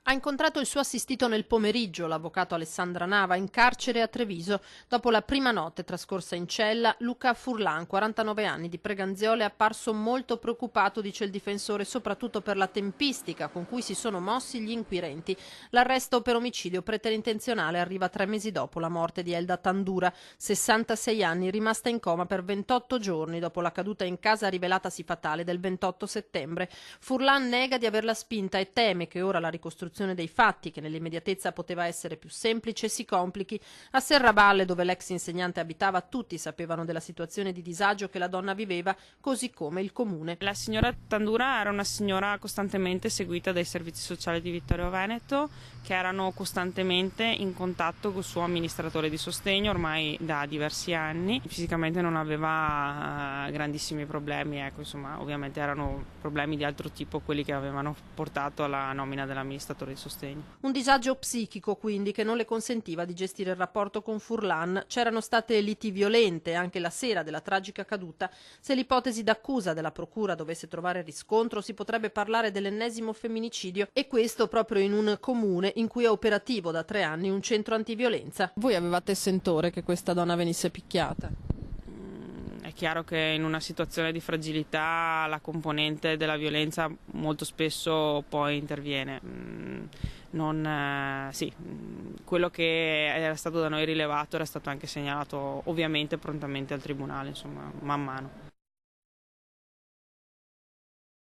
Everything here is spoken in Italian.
Ha incontrato il suo assistito nel pomeriggio, l'avvocato Alessandra Nava, in carcere a Treviso. Dopo la prima notte trascorsa in cella, Luca Furlan, 49 anni, di Preganziole, è apparso molto preoccupato, dice il difensore, soprattutto per la tempistica con cui si sono mossi gli inquirenti. L'arresto per omicidio preterintenzionale arriva 3 mesi dopo la morte di Elda Tandura, 66 anni, rimasta in coma per 28 giorni dopo la caduta in casa rivelatasi fatale del 28 settembre. Furlan nega di averla spinta e teme che ora la ricostruzione dei fatti, che nell'immediatezza poteva essere più semplice, si complichi. A Serravalle, dove l'ex insegnante abitava, tutti sapevano della situazione di disagio che la donna viveva, così come il comune. La signora Tandura era una signora costantemente seguita dai servizi sociali di Vittorio Veneto, che erano costantemente in contatto con il suo amministratore di sostegno ormai da diversi anni. Fisicamente non aveva grandissimi problemi, ecco, insomma, ovviamente erano problemi di altro tipo quelli che avevano portato alla nomina dell'amministratore di sostegno. Un disagio psichico, quindi, che non le consentiva di gestire il rapporto con Furlan. C'erano state liti violente anche la sera della tragica caduta. Se l'ipotesi d'accusa della procura dovesse trovare riscontro, si potrebbe parlare dell'ennesimo femminicidio, e questo proprio in un comune in cui è operativo da 3 anni un centro antiviolenza. Voi avevate sentore che questa donna venisse picchiata? È chiaro che in una situazione di fragilità la componente della violenza molto spesso poi interviene. Quello che era stato da noi rilevato era stato anche segnalato ovviamente prontamente al tribunale, insomma, man mano.